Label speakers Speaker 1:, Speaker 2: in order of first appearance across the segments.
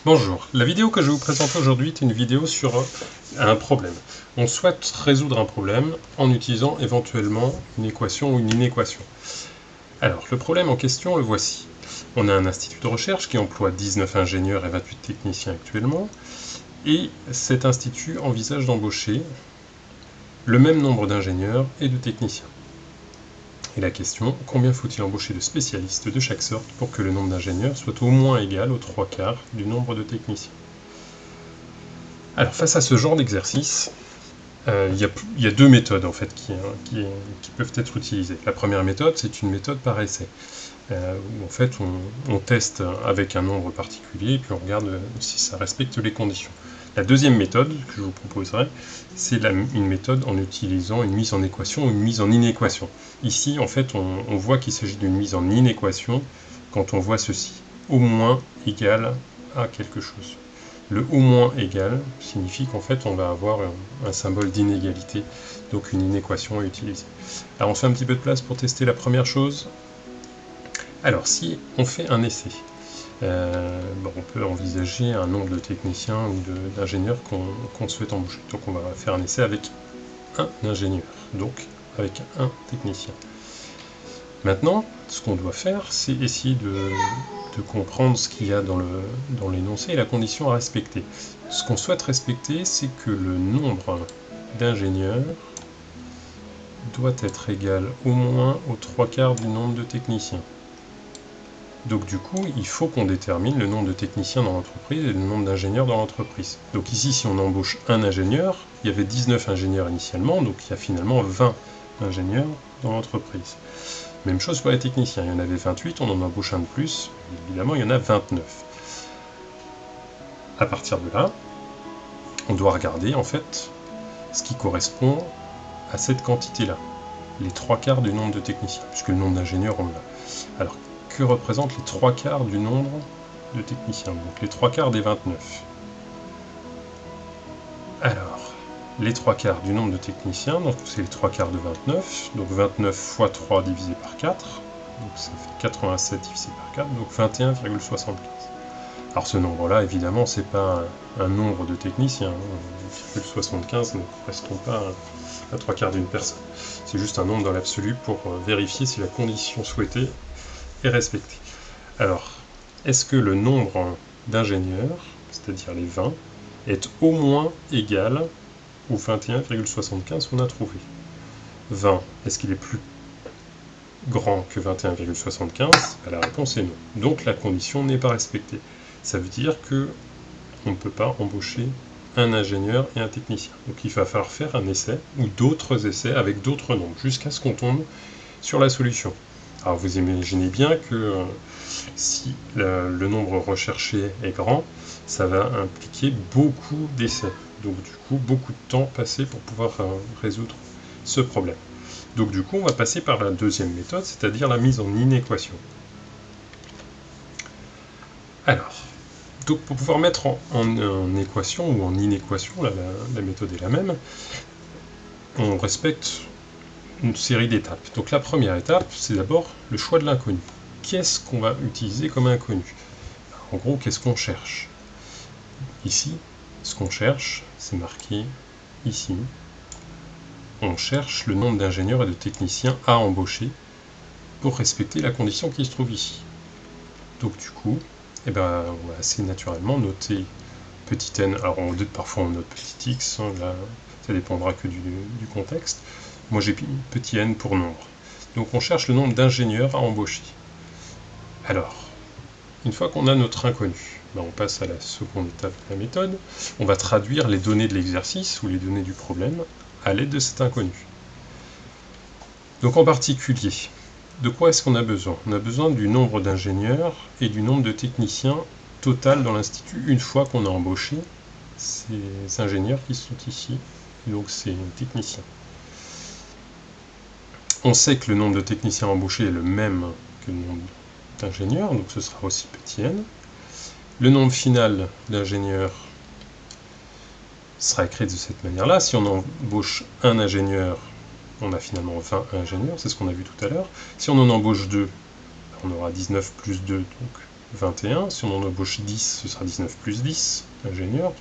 Speaker 1: Bonjour, la vidéo que je vais vous présenter aujourd'hui est une vidéo sur un problème. On souhaite résoudre un problème en utilisant éventuellement une équation ou une inéquation. Alors, le problème en question, le voici. On a un institut de recherche qui emploie 19 ingénieurs et 28 techniciens actuellement, et cet institut envisage d'embaucher le même nombre d'ingénieurs et de techniciens. Et la question, combien faut-il embaucher de spécialistes de chaque sorte pour que le nombre d'ingénieurs soit au moins égal aux 3/4 du nombre de techniciens? Alors face à ce genre d'exercice, il y a deux méthodes en fait qui peuvent être utilisées. La première méthode, c'est une méthode par essai, où en fait on teste avec un nombre particulier et puis on regarde si ça respecte les conditions. La deuxième méthode que je vous proposerai, c'est une méthode en utilisant une mise en équation ou une mise en inéquation. Ici, en fait, on voit qu'il s'agit d'une mise en inéquation quand on voit ceci, au moins égal à quelque chose. Le au moins égal signifie qu'en fait on va avoir un symbole d'inégalité, donc une inéquation à utiliser. Alors on fait un petit peu de place pour tester la première chose. Alors si on fait un essai, on peut envisager un nombre de techniciens ou d'ingénieurs qu'on souhaite embaucher. Donc on va faire un essai avec un ingénieur, donc avec un technicien. Maintenant, ce qu'on doit faire, c'est essayer de comprendre ce qu'il y a dans l'énoncé et la condition à respecter. Ce qu'on souhaite respecter, c'est que le nombre d'ingénieurs doit être égal au moins aux 3/4 du nombre de techniciens. Donc du coup, il faut qu'on détermine le nombre de techniciens dans l'entreprise et le nombre d'ingénieurs dans l'entreprise. Donc ici, si on embauche un ingénieur, il y avait 19 ingénieurs initialement, donc il y a finalement 20 ingénieurs dans l'entreprise. Même chose pour les techniciens, il y en avait 28, on en embauche un de plus, évidemment il y en a 29. À partir de là, on doit regarder en fait ce qui correspond à cette quantité-là, les 3/4 du nombre de techniciens, puisque le nombre d'ingénieurs on l'a. Alors, que représentent les 3/4 du nombre de techniciens? Donc les 3/4 des 29. Alors, les 3/4 du nombre de techniciens, donc c'est les 3/4 de 29, donc 29 fois 3 divisé par 4, donc ça fait 87 divisé par 4, donc 21,75. Alors ce nombre-là, évidemment, c'est pas un nombre de techniciens, 0,75 ne correspond pas à 3/4 d'une personne. C'est juste un nombre dans l'absolu pour vérifier si la condition souhaitée est respectée. Alors, est-ce que le nombre d'ingénieurs, c'est-à-dire les 20, est au moins égal au 21,75 qu'on a trouvé? 20, est-ce qu'il est plus grand que 21,75? La réponse est non. Donc la condition n'est pas respectée. Ça veut dire que on ne peut pas embaucher un ingénieur et un technicien. Donc il va falloir faire un essai ou d'autres essais avec d'autres nombres jusqu'à ce qu'on tombe sur la solution. Alors vous imaginez bien que si le nombre recherché est grand, ça va impliquer beaucoup d'essais. Donc du coup, beaucoup de temps passé pour pouvoir résoudre ce problème. Donc du coup, on va passer par la deuxième méthode, c'est-à-dire la mise en inéquation. Alors, donc pour pouvoir mettre en équation ou en inéquation, la méthode est la même, on respecte une série d'étapes. Donc la première étape, c'est d'abord le choix de l'inconnu. Qu'est-ce qu'on va utiliser comme inconnu? En gros, qu'est-ce qu'on cherche? Ici, ce qu'on cherche, c'est marqué ici. On cherche le nombre d'ingénieurs et de techniciens à embaucher pour respecter la condition qui se trouve ici. Donc du coup, on va assez naturellement noter petit n, alors parfois on note petit x, là, ça dépendra que du contexte. Moi j'ai petit n pour nombre. Donc on cherche le nombre d'ingénieurs à embaucher. Alors, une fois qu'on a notre inconnu, on passe à la seconde étape de la méthode. On va traduire les données de l'exercice ou les données du problème à l'aide de cet inconnu. Donc en particulier, de quoi est-ce qu'on a besoin? On a besoin du nombre d'ingénieurs et du nombre de techniciens total dans l'institut une fois qu'on a embauché ces ingénieurs qui sont ici, donc ces techniciens. On sait que le nombre de techniciens embauchés est le même que le nombre d'ingénieurs, donc ce sera aussi petit n. Le nombre final d'ingénieurs sera écrit de cette manière-là. Si on embauche un ingénieur, on a finalement 20 ingénieurs, c'est ce qu'on a vu tout à l'heure. Si on en embauche 2, on aura 19 plus 2, donc 21. Si on en embauche 10, ce sera 19 plus 10, ingénieur.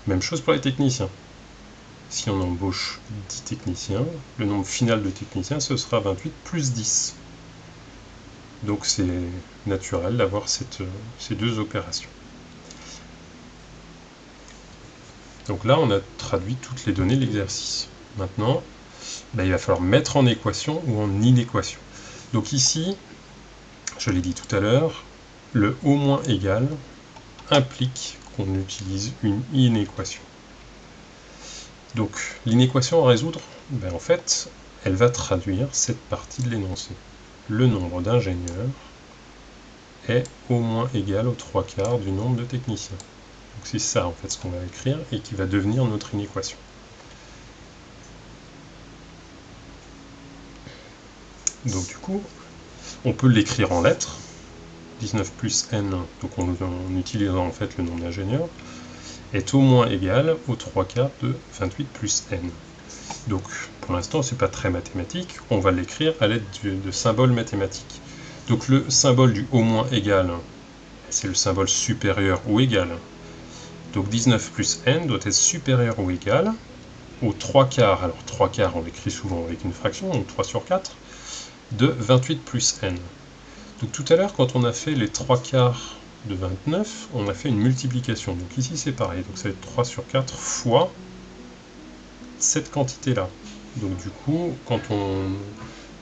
Speaker 1: Même chose pour les techniciens. Si on embauche 10 techniciens, le nombre final de techniciens, ce sera 28 plus 10. Donc c'est naturel d'avoir ces deux opérations. Donc là, on a traduit toutes les données de l'exercice. Maintenant, il va falloir mettre en équation ou en inéquation. Donc ici, je l'ai dit tout à l'heure, le au moins égal implique qu'on utilise une inéquation. Donc l'inéquation à résoudre, en fait, elle va traduire cette partie de l'énoncé. Le nombre d'ingénieurs est au moins égal aux 3/4 du nombre de techniciens. Donc c'est ça en fait ce qu'on va écrire et qui va devenir notre inéquation. Donc du coup, on peut l'écrire en lettres. 19 plus n, donc en utilisant en fait le nombre d'ingénieurs, est au moins égal aux 3/4 de 28 plus n. Donc pour l'instant c'est pas très mathématique, on va l'écrire à l'aide de symboles mathématiques. Donc le symbole du au moins égal, c'est le symbole supérieur ou égal. Donc 19 plus n doit être supérieur ou égal aux 3/4, alors 3/4 on l'écrit souvent avec une fraction, donc 3 sur 4, de 28 plus n. Donc tout à l'heure, quand on a fait les 3/4 de 29, on a fait une multiplication. Donc ici c'est pareil, donc ça va être 3 sur 4 fois cette quantité-là. Donc du coup, quand on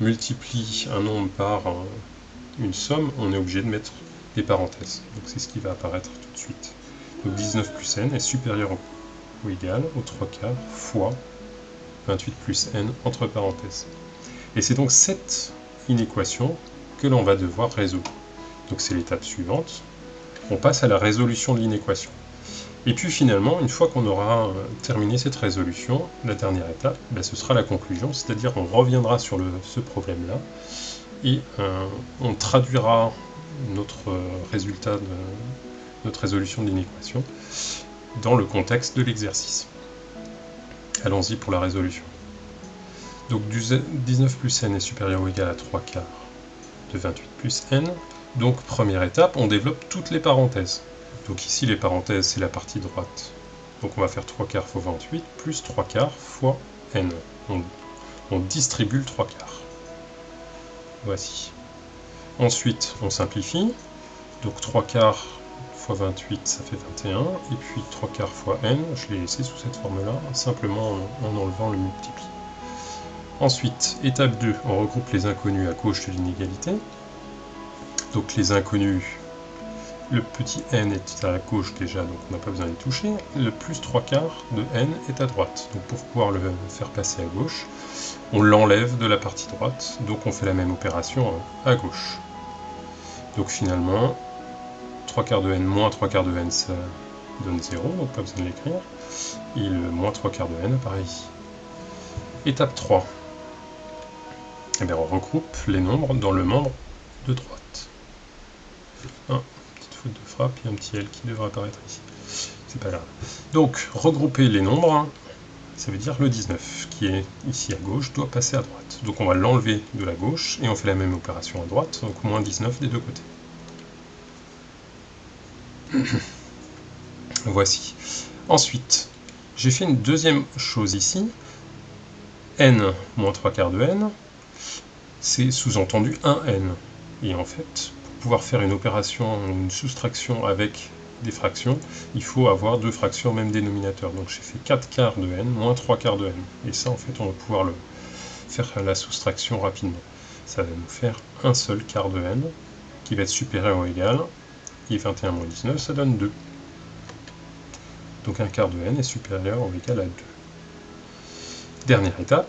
Speaker 1: multiplie un nombre par une somme, on est obligé de mettre des parenthèses. Donc c'est ce qui va apparaître tout de suite. Donc 19 plus n est supérieur ou égal aux 3/4 fois 28 plus n entre parenthèses. Et c'est donc cette inéquation que l'on va devoir résoudre. Donc c'est l'étape suivante. On passe à la résolution de l'inéquation. Et puis finalement, une fois qu'on aura terminé cette résolution, la dernière étape, ce sera la conclusion, c'est-à-dire on reviendra sur ce problème-là et on traduira notre résultat de notre résolution de l'inéquation dans le contexte de l'exercice. Allons-y pour la résolution. Donc 19 plus n est supérieur ou égal à 3/4 de 28 plus n. Donc première étape, on développe toutes les parenthèses. Donc ici les parenthèses c'est la partie droite. Donc on va faire 3/4 fois 28 plus 3/4 fois n. On distribue le 3/4. Voici. Ensuite on simplifie. Donc 3/4 fois 28 ça fait 21. Et puis 3/4 fois n, je l'ai laissé sous cette forme-là, simplement en enlevant le multipli. Ensuite, étape 2, on regroupe les inconnus à gauche de l'inégalité. Donc les inconnus, le petit n est à gauche déjà, donc on n'a pas besoin d'y toucher. Le plus 3/4 de n est à droite. Donc pour pouvoir le faire passer à gauche, on l'enlève de la partie droite, donc on fait la même opération à gauche. Donc finalement, 3/4 de n moins 3/4 de n, ça donne 0, donc pas besoin de l'écrire. Et le moins 3/4 de n apparaît ici. Étape 3. On regroupe les nombres dans le membre de droite. Petite faute de frappe, il y a un petit L qui devrait apparaître ici. C'est pas grave. Donc, regrouper les nombres, ça veut dire le 19, qui est ici à gauche, doit passer à droite. Donc on va l'enlever de la gauche, et on fait la même opération à droite, donc moins 19 des deux côtés. Voici. Ensuite, j'ai fait une deuxième chose ici. n moins 3/4 de n, c'est sous-entendu 1n. Et en fait, pour pouvoir faire une opération, une soustraction avec des fractions, il faut avoir deux fractions au même dénominateur. Donc j'ai fait 4/4 de n moins 3/4 de n. Et ça, en fait, on va pouvoir faire la soustraction rapidement. Ça va nous faire un seul quart de n, qui va être supérieur ou égal, et 21 moins 19, ça donne 2. Donc un quart de n est supérieur ou égal à 2. Dernière étape,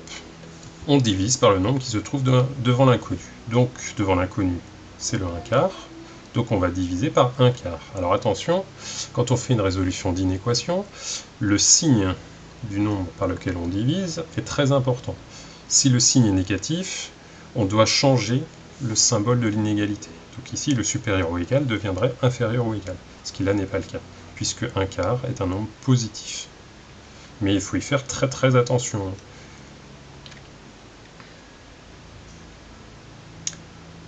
Speaker 1: on divise par le nombre qui se trouve devant l'inconnu. Donc devant l'inconnu, c'est le 1/4, donc on va diviser par 1/4. Alors attention, quand on fait une résolution d'inéquation, le signe du nombre par lequel on divise est très important. Si le signe est négatif, on doit changer le symbole de l'inégalité. Donc ici, le supérieur ou égal deviendrait inférieur ou égal, ce qui là n'est pas le cas, puisque 1/4 est un nombre positif. Mais il faut y faire très très attention.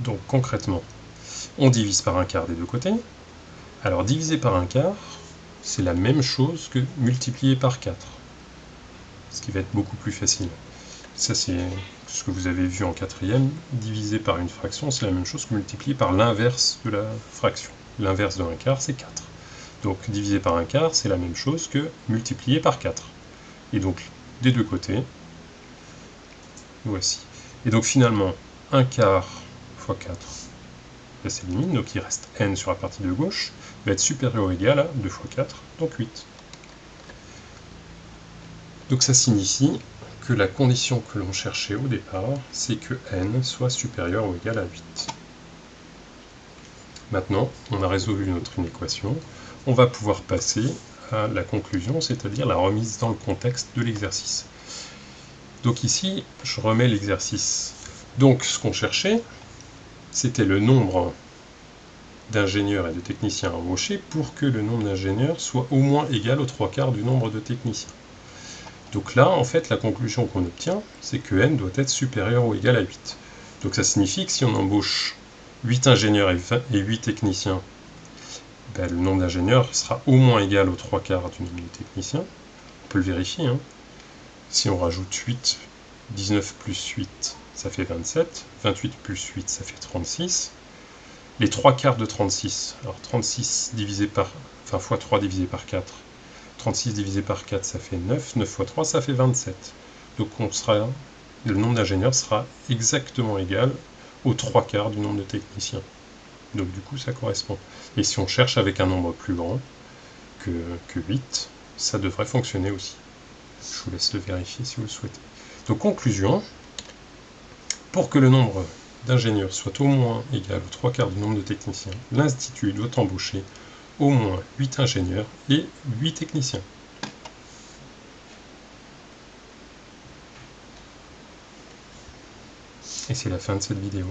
Speaker 1: Donc concrètement, On divise par un quart des deux côtés. Alors diviser par un quart, c'est la même chose que multiplier par 4. Ce qui va être beaucoup plus facile. Ça, c'est ce que vous avez vu en quatrième. Diviser par une fraction, c'est la même chose que multiplier par l'inverse de la fraction. L'inverse d'un quart, c'est 4. Donc diviser par un quart, c'est la même chose que multiplier par 4. Et donc, des deux côtés, voici. Et donc finalement, 1 quart fois 4, ça s'élimine, donc il reste n sur la partie de gauche, va être supérieur ou égal à 2 fois 4, donc 8. Donc ça signifie que la condition que l'on cherchait au départ, c'est que n soit supérieur ou égal à 8. Maintenant, on a résolu notre équation, on va pouvoir passer à la conclusion, c'est-à-dire la remise dans le contexte de l'exercice. Donc ici, je remets l'exercice. Donc ce qu'on cherchait, c'était le nombre d'ingénieurs et de techniciens embauchés pour que le nombre d'ingénieurs soit au moins égal aux 3/4 du nombre de techniciens. Donc là, en fait, la conclusion qu'on obtient, c'est que n doit être supérieur ou égal à 8. Donc ça signifie que si on embauche 8 ingénieurs et 8 techniciens, ben, le nombre d'ingénieurs sera au moins égal aux 3/4 du nombre de techniciens. On peut le vérifier. Si on rajoute 8, 19 plus 8, ça fait 27. 28 plus 8, ça fait 36. Les 3/4 de 36, alors 36 divisé par, enfin fois 3 divisé par 4, 36 divisé par 4, ça fait 9. 9 fois 3, ça fait 27. Donc le nombre d'ingénieurs sera exactement égal aux 3/4 du nombre de techniciens. Donc du coup, ça correspond. Et si on cherche avec un nombre plus grand que 8, ça devrait fonctionner aussi. Je vous laisse le vérifier si vous le souhaitez. Donc conclusion, pour que le nombre d'ingénieurs soit au moins égal aux 3/4 du nombre de techniciens, l'Institut doit embaucher au moins 8 ingénieurs et 8 techniciens. Et c'est la fin de cette vidéo.